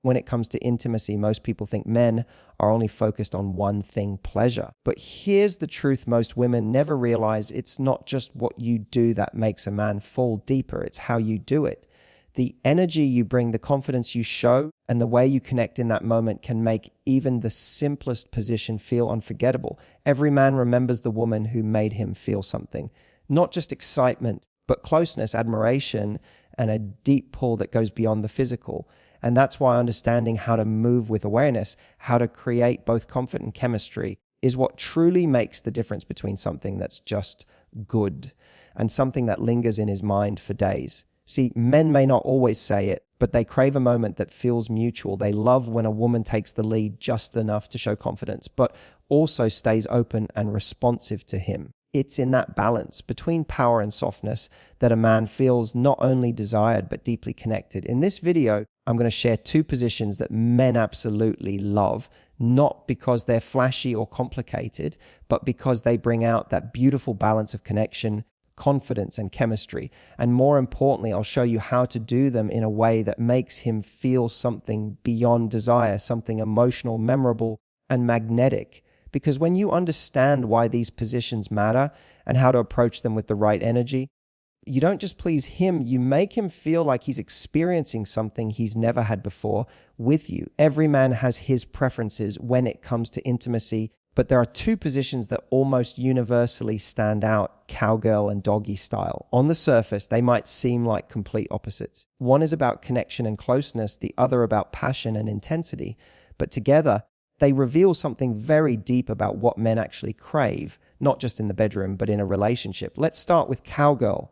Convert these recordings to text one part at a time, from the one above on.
When it comes to intimacy, most people think men are only focused on one thing, pleasure. But here's the truth most women never realize: it's not just what you do that makes a man fall deeper, it's how you do it. The energy you bring, the confidence you show, and the way you connect in that moment can make even the simplest position feel unforgettable. Every man remembers the woman who made him feel something. Not just excitement, but closeness, admiration, and a deep pull that goes beyond the physical. And that's why understanding how to move with awareness, how to create both comfort and chemistry, is what truly makes the difference between something that's just good and something that lingers in his mind for days. See, men may not always say it, but they crave a moment that feels mutual. They love when a woman takes the lead just enough to show confidence, but also stays open and responsive to him. It's in that balance between power and softness that a man feels not only desired, but deeply connected. In this video, I'm going to share 2 positions that men absolutely love, not because they're flashy or complicated, but because they bring out that beautiful balance of connection, confidence, and chemistry. And more importantly, I'll show you how to do them in a way that makes him feel something beyond desire, something emotional, memorable, and magnetic. Because when you understand why these positions matter and how to approach them with the right energy, you don't just please him, you make him feel like he's experiencing something he's never had before with you. Every man has his preferences when it comes to intimacy, but there are 2 positions that almost universally stand out: cowgirl and doggy style. On the surface, they might seem like complete opposites. One is about connection and closeness, the other about passion and intensity. But together, they reveal something very deep about what men actually crave, not just in the bedroom, but in a relationship. Let's start with cowgirl.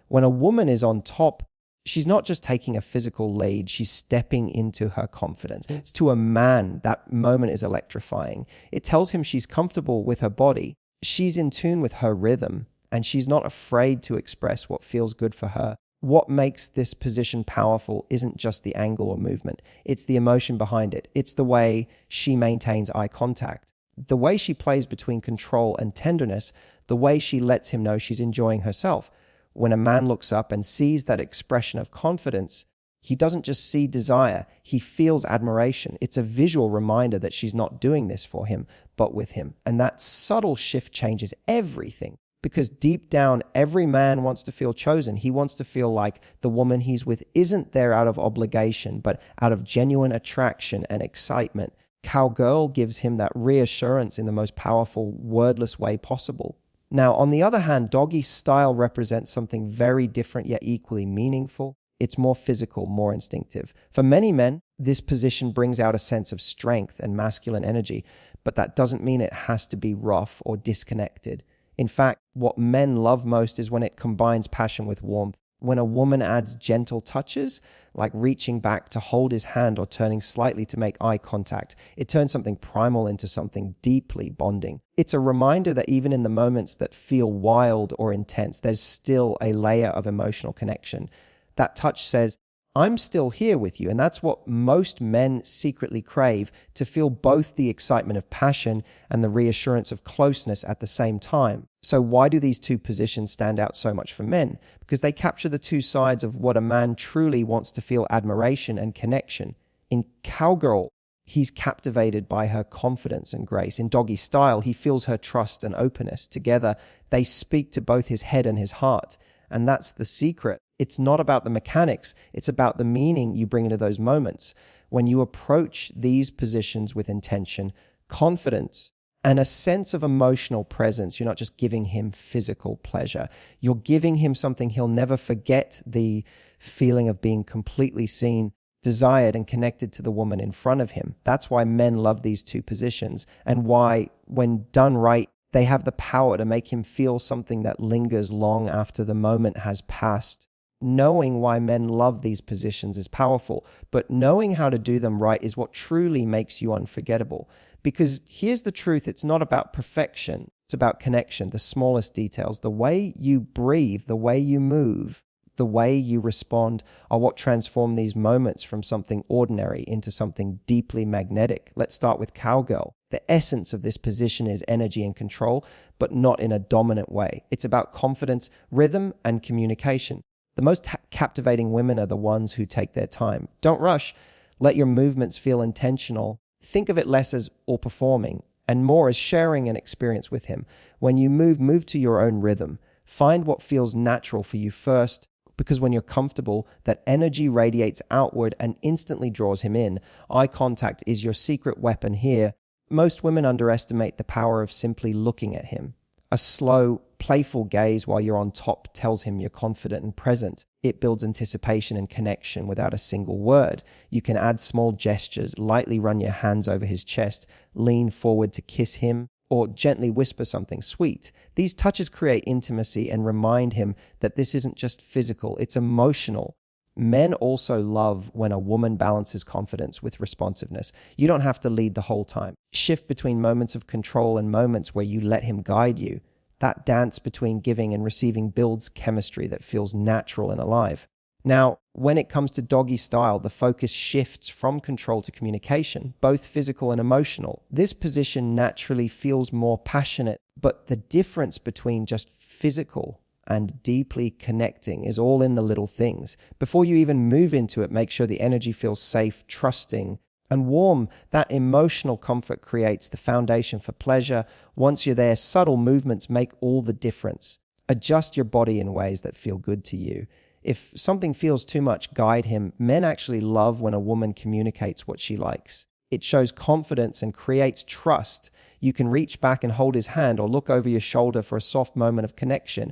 When a woman is on top, she's not just taking a physical lead, she's stepping into her confidence. To a man, that moment is electrifying. It tells him she's comfortable with her body, she's in tune with her rhythm, and she's not afraid to express what feels good for her. What makes this position powerful isn't just the angle or movement, it's the emotion behind it. It's the way she maintains eye contact, the way she plays between control and tenderness, the way she lets him know she's enjoying herself. When a man looks up and sees that expression of confidence, he doesn't just see desire, he feels admiration. It's a visual reminder that she's not doing this for him, but with him. And that subtle shift changes everything. Because deep down, every man wants to feel chosen. He wants to feel like the woman he's with isn't there out of obligation, but out of genuine attraction and excitement. Cowgirl gives him that reassurance in the most powerful, wordless way possible. Now, on the other hand, doggy style represents something very different yet equally meaningful. It's more physical, more instinctive. For many men, this position brings out a sense of strength and masculine energy, but that doesn't mean it has to be rough or disconnected. In fact, what men love most is when it combines passion with warmth. When a woman adds gentle touches, like reaching back to hold his hand or turning slightly to make eye contact, it turns something primal into something deeply bonding. It's a reminder that even in the moments that feel wild or intense, there's still a layer of emotional connection. That touch says, I'm still here with you. And that's what most men secretly crave, to feel both the excitement of passion and the reassurance of closeness at the same time. So why do these 2 positions stand out so much for men? Because they capture the 2 sides of what a man truly wants to feel: admiration and connection. In cowgirl, he's captivated by her confidence and grace. In doggy style, he feels her trust and openness. Together, they speak to both his head and his heart. And that's the secret. It's not about the mechanics, it's about the meaning you bring into those moments. When you approach these positions with intention, confidence, and a sense of emotional presence, you're not just giving him physical pleasure. You're giving him something he'll never forget: the feeling of being completely seen, desired, and connected to the woman in front of him. That's why men love these 2 positions, and why, when done right, they have the power to make him feel something that lingers long after the moment has passed. Knowing why men love these positions is powerful, but knowing how to do them right is what truly makes you unforgettable. Because here's the truth: it's not about perfection, it's about connection, the smallest details. The way you breathe, the way you move, the way you respond are what transform these moments from something ordinary into something deeply magnetic. Let's start with cowgirl. The essence of this position is energy and control, but not in a dominant way. It's about confidence, rhythm, and communication. The most captivating women are the ones who take their time. Don't rush. Let your movements feel intentional. Think of it less as all performing and more as sharing an experience with him. When you move to your own rhythm. Find what feels natural for you first, because when you're comfortable, that energy radiates outward and instantly draws him in. Eye contact is your secret weapon here. Most women underestimate the power of simply looking at him. A slow, playful gaze while you're on top tells him you're confident and present. It builds anticipation and connection without a single word. You can add small gestures, lightly run your hands over his chest, lean forward to kiss him, or gently whisper something sweet. These touches create intimacy and remind him that this isn't just physical, it's emotional. Men also love when a woman balances confidence with responsiveness. You don't have to lead the whole time. Shift between moments of control and moments where you let him guide you. That dance between giving and receiving builds chemistry that feels natural and alive. Now, when it comes to doggy style, the focus shifts from control to communication, both physical and emotional. This position naturally feels more passionate, but the difference between just physical and deeply connecting is all in the little things. Before you even move into it, make sure the energy feels safe, trusting, and warm. That emotional comfort creates the foundation for pleasure. Once you're there, subtle movements make all the difference. Adjust your body in ways that feel good to you. If something feels too much, guide him. Men actually love when a woman communicates what she likes. It shows confidence and creates trust. You can reach back and hold his hand or look over your shoulder for a soft moment of connection.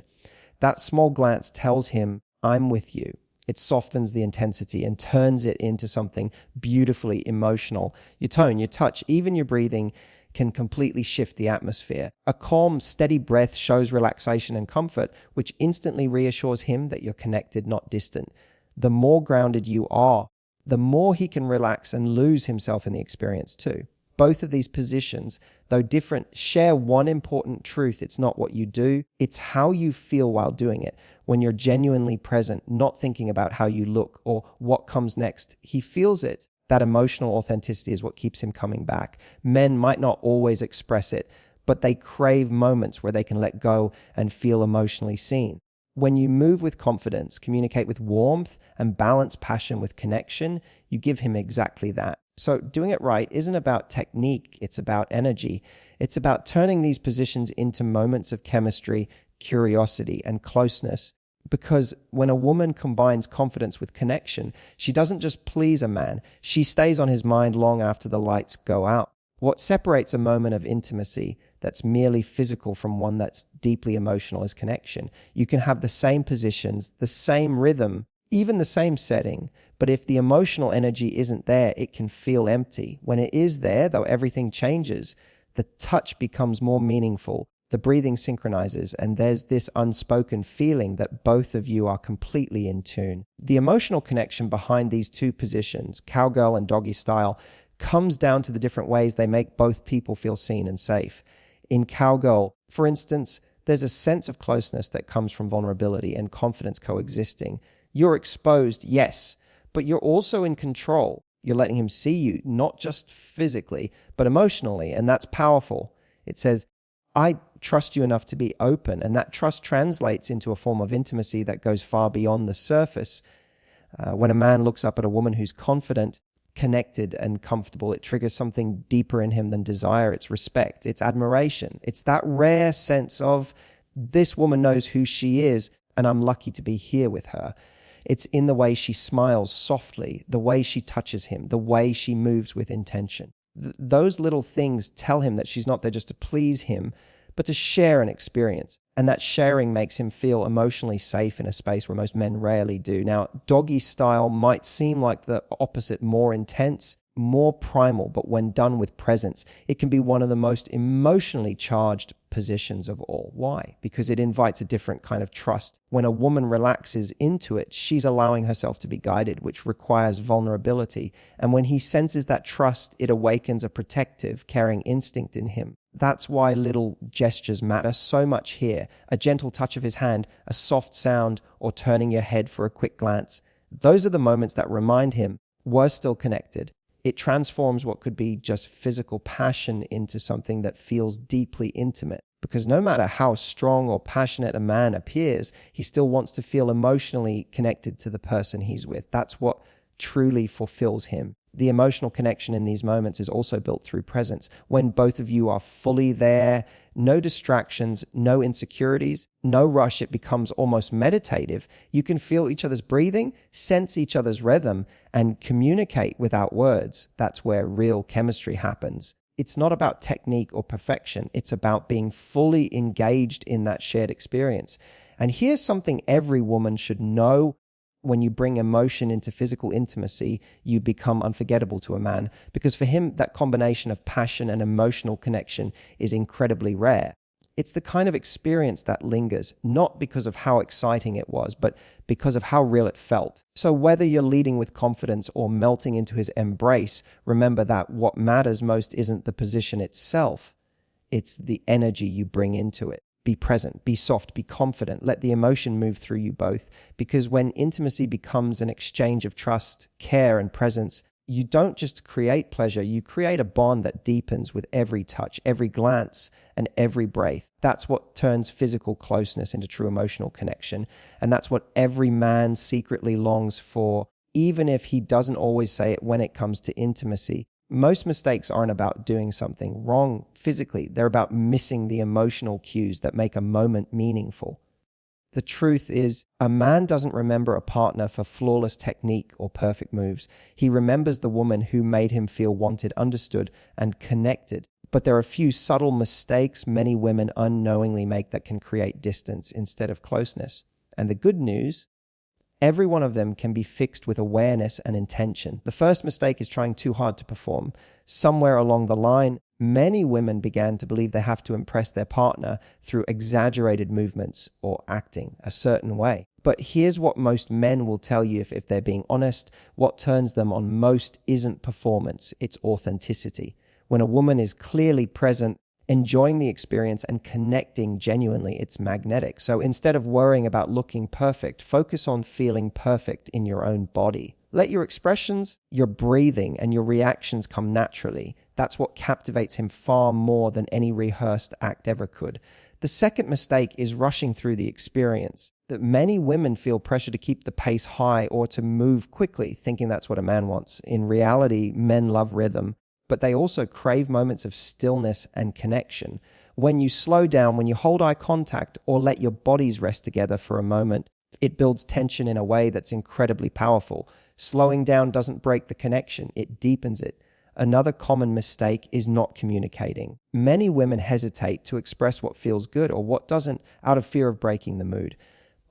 That small glance tells him, I'm with you. It softens the intensity and turns it into something beautifully emotional. Your tone, your touch, even your breathing can completely shift the atmosphere. A calm, steady breath shows relaxation and comfort, which instantly reassures him that you're connected, not distant. The more grounded you are, the more he can relax and lose himself in the experience too. Both of these positions, though different, share one important truth. It's not what you do, it's how you feel while doing it. When you're genuinely present, not thinking about how you look or what comes next, he feels it. That emotional authenticity is what keeps him coming back. Men might not always express it, but they crave moments where they can let go and feel emotionally seen. When you move with confidence, communicate with warmth, and balance passion with connection, you give him exactly that. So doing it right isn't about technique, it's about energy. It's about turning these positions into moments of chemistry, curiosity, and closeness. Because when a woman combines confidence with connection, she doesn't just please a man, she stays on his mind long after the lights go out. What separates a moment of intimacy that's merely physical from one that's deeply emotional is connection. You can have the same positions, the same rhythm, even the same setting, but if the emotional energy isn't there, it can feel empty. When it is there, though everything changes, the touch becomes more meaningful. The breathing synchronizes, and there's this unspoken feeling that both of you are completely in tune. The emotional connection behind these two positions, cowgirl and doggy style, comes down to the different ways they make both people feel seen and safe. In cowgirl, for instance, there's a sense of closeness that comes from vulnerability and confidence coexisting. You're exposed, yes, but you're also in control. You're letting him see you, not just physically, but emotionally, and that's powerful. It says, I trust you enough to be open, and that trust translates into a form of intimacy that goes far beyond the surface. When a man looks up at a woman who's confident, connected, and comfortable, it triggers something deeper in him than desire. It's respect, it's admiration. It's that rare sense of, this woman knows who she is, and I'm lucky to be here with her. It's in the way she smiles softly, the way she touches him, the way she moves with intention. Those little things tell him that she's not there just to please him, but to share an experience. And that sharing makes him feel emotionally safe in a space where most men rarely do. Now, doggy style might seem like the opposite, more intense, more primal, but when done with presence, it can be one of the most emotionally charged positions of all. Why? Because it invites a different kind of trust. When a woman relaxes into it, she's allowing herself to be guided, which requires vulnerability. And when he senses that trust, it awakens a protective, caring instinct in him. That's why little gestures matter so much here. A gentle touch of his hand, a soft sound, or turning your head for a quick glance. Those are the moments that remind him, we're still connected. It transforms what could be just physical passion into something that feels deeply intimate. Because no matter how strong or passionate a man appears, he still wants to feel emotionally connected to the person he's with. That's what truly fulfills him. The emotional connection in these moments is also built through presence. When both of you are fully there, no distractions, no insecurities, no rush, it becomes almost meditative. You can feel each other's breathing, sense each other's rhythm, and communicate without words. That's where real chemistry happens. It's not about technique or perfection. It's about being fully engaged in that shared experience. And here's something every woman should know. When you bring emotion into physical intimacy, you become unforgettable to a man, because for him, that combination of passion and emotional connection is incredibly rare. It's the kind of experience that lingers, not because of how exciting it was, but because of how real it felt. So whether you're leading with confidence or melting into his embrace, remember that what matters most isn't the position itself, it's the energy you bring into it. Be present, be soft, be confident. Let the emotion move through you both. Because when intimacy becomes an exchange of trust, care, and presence, you don't just create pleasure, you create a bond that deepens with every touch, every glance, and every breath. That's what turns physical closeness into true emotional connection. And that's what every man secretly longs for, even if he doesn't always say it when it comes to intimacy. Most mistakes aren't about doing something wrong physically. They're about missing the emotional cues that make a moment meaningful. The truth is, a man doesn't remember a partner for flawless technique or perfect moves. He remembers the woman who made him feel wanted, understood, and connected. But there are a few subtle mistakes many women unknowingly make that can create distance instead of closeness. And the good news, every one of them can be fixed with awareness and intention. The first mistake is trying too hard to perform. Somewhere along the line, many women began to believe they have to impress their partner through exaggerated movements or acting a certain way. But here's what most men will tell you if they're being honest. What turns them on most isn't performance, it's authenticity. When a woman is clearly present, enjoying the experience and connecting genuinely, it's magnetic. So instead of worrying about looking perfect, focus on feeling perfect in your own body. Let your expressions, your breathing, and your reactions come naturally. That's what captivates him far more than any rehearsed act ever could. The second mistake is rushing through the experience. That many women feel pressure to keep the pace high or to move quickly, thinking that's what a man wants. In reality, men love rhythm, but they also crave moments of stillness and connection. When you slow down, when you hold eye contact or let your bodies rest together for a moment, it builds tension in a way that's incredibly powerful. Slowing down doesn't break the connection, it deepens it. Another common mistake is not communicating. Many women hesitate to express what feels good or what doesn't out of fear of breaking the mood.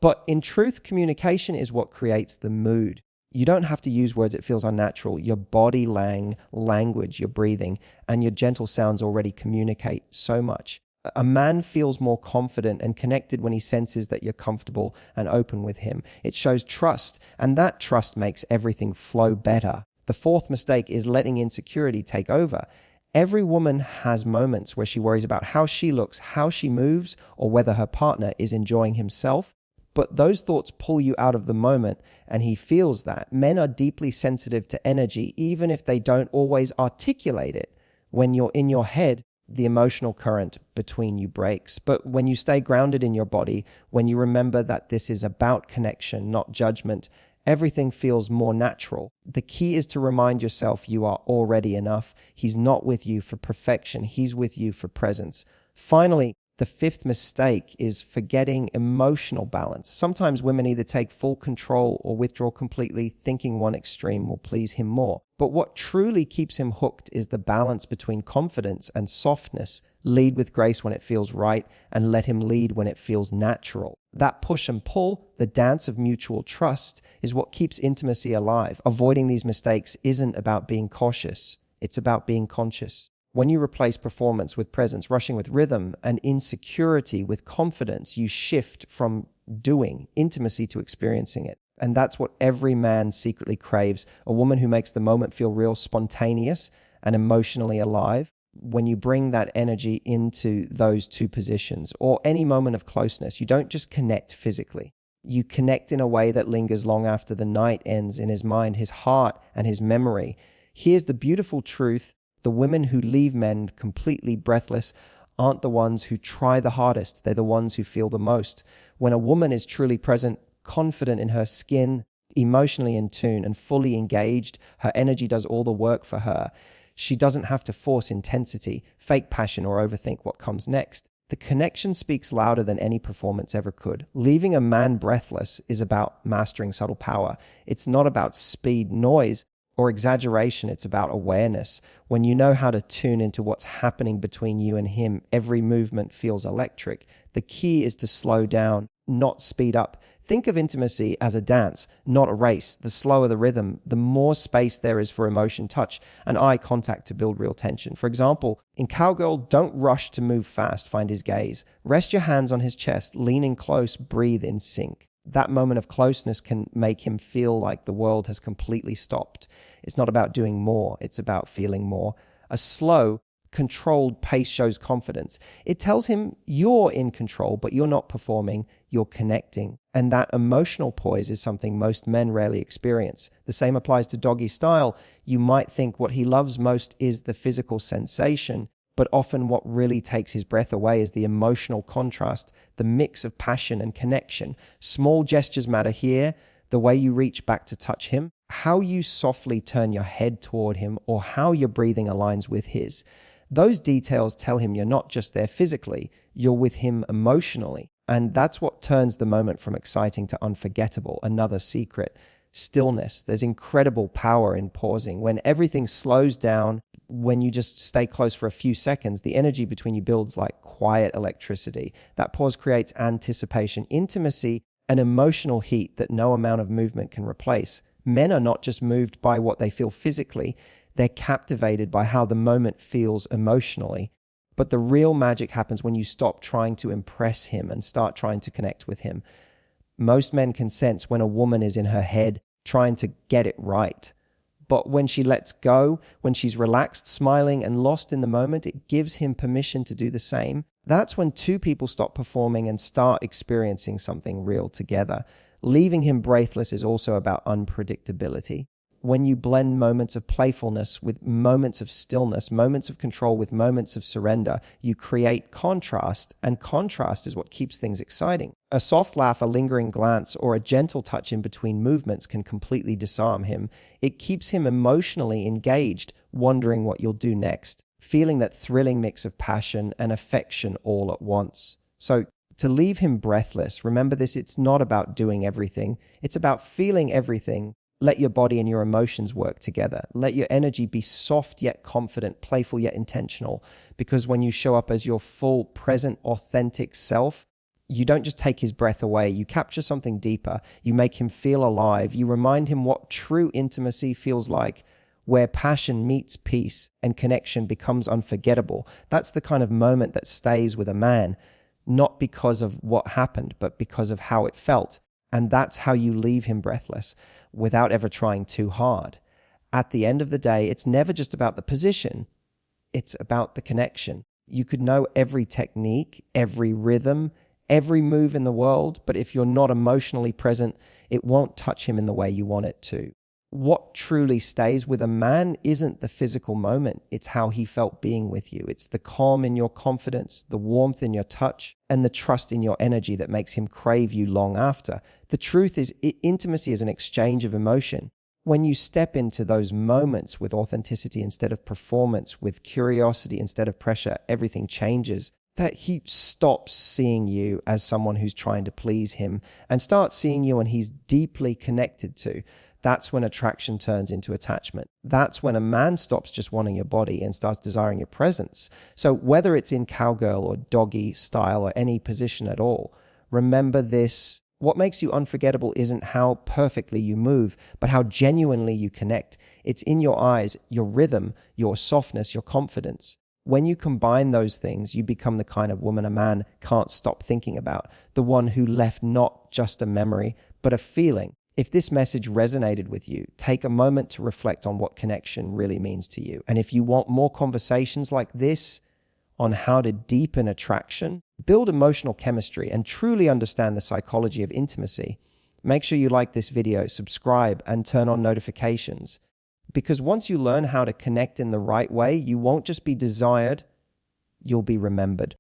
But in truth, communication is what creates the mood. You don't have to use words, it feels unnatural. Your body language, your breathing, and your gentle sounds already communicate so much. A man feels more confident and connected when he senses that you're comfortable and open with him. It shows trust, and that trust makes everything flow better. The fourth mistake is letting insecurity take over. Every woman has moments where she worries about how she looks, how she moves, or whether her partner is enjoying himself. But those thoughts pull you out of the moment, and he feels that. Men are deeply sensitive to energy, even if they don't always articulate it. When you're in your head, the emotional current between you breaks. But when you stay grounded in your body, when you remember that this is about connection, not judgment, everything feels more natural. The key is to remind yourself you are already enough. He's not with you for perfection. He's with you for presence. Finally, the fifth mistake is forgetting emotional balance. Sometimes women either take full control or withdraw completely, thinking one extreme will please him more. But what truly keeps him hooked is the balance between confidence and softness. Lead with grace when it feels right, and let him lead when it feels natural. That push and pull, the dance of mutual trust, is what keeps intimacy alive. Avoiding these mistakes isn't about being cautious, it's about being conscious. When you replace performance with presence, rushing with rhythm, and insecurity with confidence, you shift from doing intimacy to experiencing it. And that's what every man secretly craves, a woman who makes the moment feel real, spontaneous, and emotionally alive. When you bring that energy into those two positions, or any moment of closeness, you don't just connect physically. You connect in a way that lingers long after the night ends in his mind, his heart, and his memory. Here's the beautiful truth. The women who leave men completely breathless aren't the ones who try the hardest. They're the ones who feel the most. When a woman is truly present, confident in her skin, emotionally in tune and fully engaged, her energy does all the work for her. She doesn't have to force intensity, fake passion, or overthink what comes next. The connection speaks louder than any performance ever could. Leaving a man breathless is about mastering subtle power. It's not about speed, noise, or exaggeration. It's about awareness. When you know how to tune into what's happening between you and him, every movement feels electric. The key is to slow down, not speed up. Think of intimacy as a dance, not a race. The slower the rhythm, the more space there is for emotion, touch, and eye contact to build real tension. For example, in Cowgirl, don't rush to move fast, find his gaze. Rest your hands on his chest, lean in close, breathe in sync. That moment of closeness can make him feel like the world has completely stopped. It's not about doing more, it's about feeling more. A slow, controlled pace shows confidence. It tells him you're in control, but you're not performing, you're connecting. And that emotional poise is something most men rarely experience. The same applies to doggy style. You might think what he loves most is the physical sensation, but often what really takes his breath away is the emotional contrast, the mix of passion and connection. Small gestures matter here, the way you reach back to touch him, how you softly turn your head toward him, or how your breathing aligns with his. Those details tell him you're not just there physically, you're with him emotionally. And that's what turns the moment from exciting to unforgettable. Another secret, stillness. There's incredible power in pausing. When everything slows down, when you just stay close for a few seconds, the energy between you builds like quiet electricity. That pause creates anticipation, intimacy, and emotional heat that no amount of movement can replace. Men are not just moved by what they feel physically, they're captivated by how the moment feels emotionally. But the real magic happens when you stop trying to impress him and start trying to connect with him. Most men can sense when a woman is in her head trying to get it right. But when she lets go, when she's relaxed, smiling, and lost in the moment, it gives him permission to do the same. That's when two people stop performing and start experiencing something real together. Leaving him breathless is also about unpredictability. When you blend moments of playfulness with moments of stillness, moments of control with moments of surrender, you create contrast, and contrast is what keeps things exciting. A soft laugh, a lingering glance, or a gentle touch in between movements can completely disarm him. It keeps him emotionally engaged, wondering what you'll do next, feeling that thrilling mix of passion and affection all at once. So, to leave him breathless, remember this, it's not about doing everything, it's about feeling everything. Let your body and your emotions work together. Let your energy be soft yet confident, playful yet intentional. Because when you show up as your full, present, authentic self, you don't just take his breath away. You capture something deeper. You make him feel alive. You remind him what true intimacy feels like, where passion meets peace and connection becomes unforgettable. That's the kind of moment that stays with a man, not because of what happened, but because of how it felt. And that's how you leave him breathless, without ever trying too hard. At the end of the day, it's never just about the position. It's about the connection. You could know every technique, every rhythm, every move in the world, but if you're not emotionally present, it won't touch him in the way you want it to. What truly stays with a man isn't the physical moment. It's how he felt being with you. It's the calm in your confidence, the warmth in your touch, and the trust in your energy that makes him crave you long after. The truth is, intimacy is an exchange of emotion. When you step into those moments with authenticity instead of performance, with curiosity instead of pressure, everything changes. That he stops seeing you as someone who's trying to please him and starts seeing you and he's deeply connected to. That's when attraction turns into attachment. That's when a man stops just wanting your body and starts desiring your presence. So whether it's in cowgirl or doggy style or any position at all, remember this. What makes you unforgettable isn't how perfectly you move, but how genuinely you connect. It's in your eyes, your rhythm, your softness, your confidence. When you combine those things, you become the kind of woman a man can't stop thinking about, the one who left not just a memory, but a feeling. If this message resonated with you, take a moment to reflect on what connection really means to you. And if you want more conversations like this on how to deepen attraction, build emotional chemistry, and truly understand the psychology of intimacy, make sure you like this video, subscribe, and turn on notifications. Because once you learn how to connect in the right way, you won't just be desired, you'll be remembered.